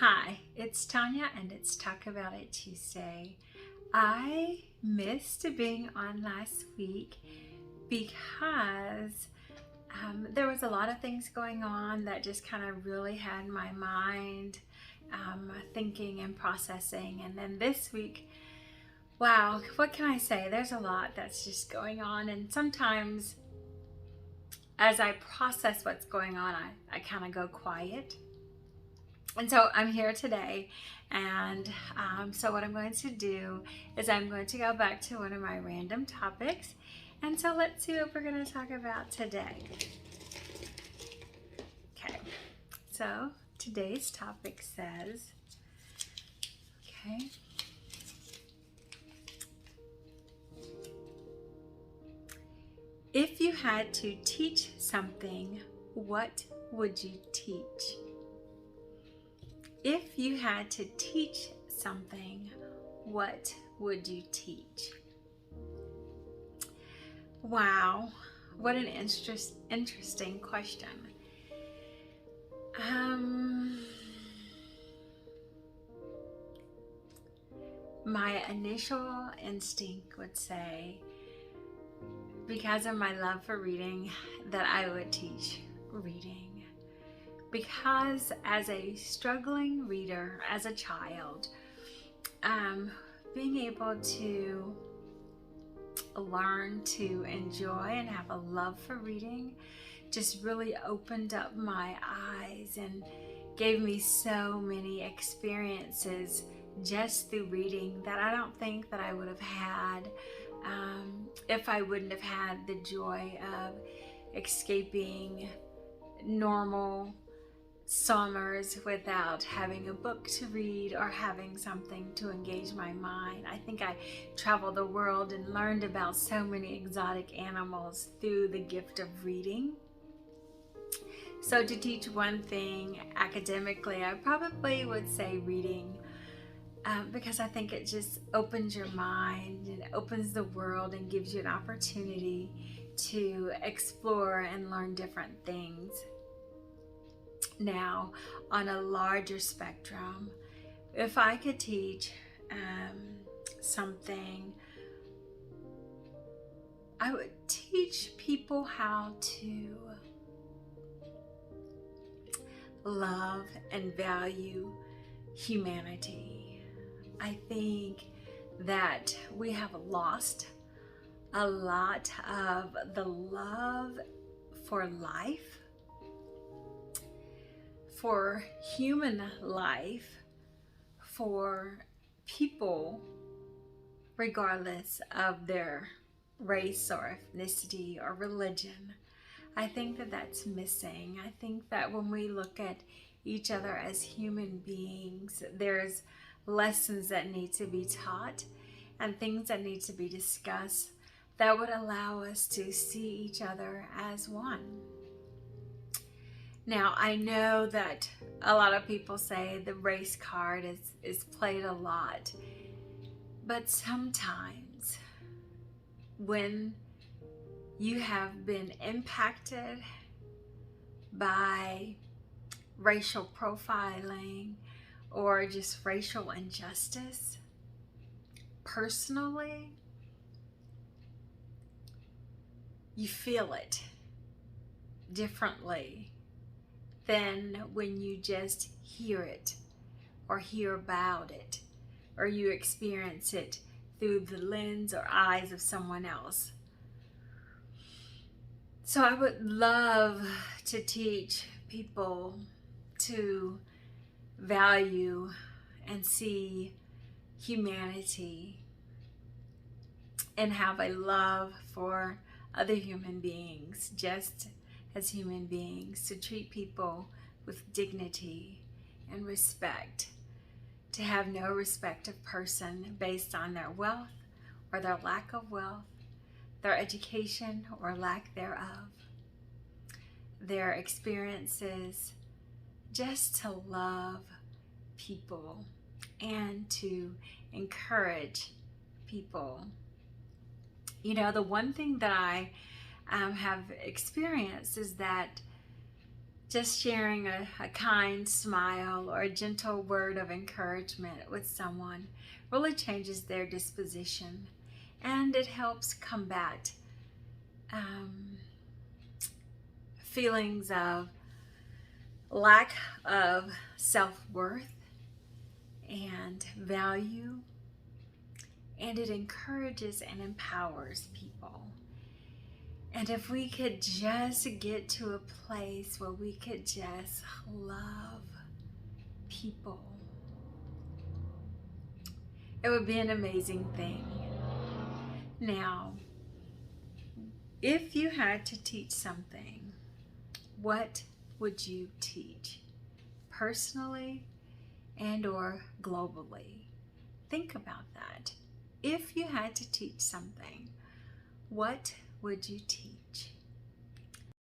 Hi, it's Tanya and it's Talk About It Tuesday. I missed being on last week because there was a lot of things going on that just kind of really had my mind thinking and processing. And then this week, wow, what can I say? There's a lot that's just going on. And sometimes as I process what's going on, I kind of go quiet. And so I'm here today, and so what I'm going to do is I'm going to go back to one of my random topics, and so let's see what we're going to talk about today. Okay, so today's topic says, okay, if you had to teach something, what would you teach? If you had to teach something, what would you teach? Wow, what an interesting question. My initial instinct would say, because of my love for reading, that I would teach reading. Because as a struggling reader, as a child, being able to learn to enjoy and have a love for reading just really opened up my eyes and gave me so many experiences just through reading that I don't think that I would have had if I wouldn't have had the joy of escaping normal summers without having a book to read or having something to engage my mind. I think I traveled the world and learned about so many exotic animals through the gift of reading. So to teach one thing academically, I probably would say reading, because I think it just opens your mind and opens the world and gives you an opportunity to explore and learn different things. Now, on a larger spectrum, if I could teach something, I would teach people how to love and value humanity. I think that we have lost a lot of the love for life, for human life, for people, regardless of their race or ethnicity or religion. I think that that's missing. I think that when we look at each other as human beings, there's lessons that need to be taught and things that need to be discussed that would allow us to see each other as one. Now, I know that a lot of people say the race card is played a lot, but sometimes when you have been impacted by racial profiling or just racial injustice, personally, you feel it differently than when you just hear it or hear about it or you experience it through the lens or eyes of someone else. So I would love to teach people to value and see humanity and have a love for other human beings, just as human beings, to treat people with dignity and respect, to have no respect of person based on their wealth or their lack of wealth, their education or lack thereof, their experiences, just to love people and to encourage people. You know, the one thing that I have experienced is that Just sharing a kind smile or a gentle word of encouragement with someone really changes their disposition, and it helps combat um, feelings of lack of self-worth and value, and it encourages and empowers people. And if we could just get to a place where we could just love people, it would be an amazing thing. Now, if you had to teach something, what would you teach? Personally and or globally? Think about that. If you had to teach something, what would you teach?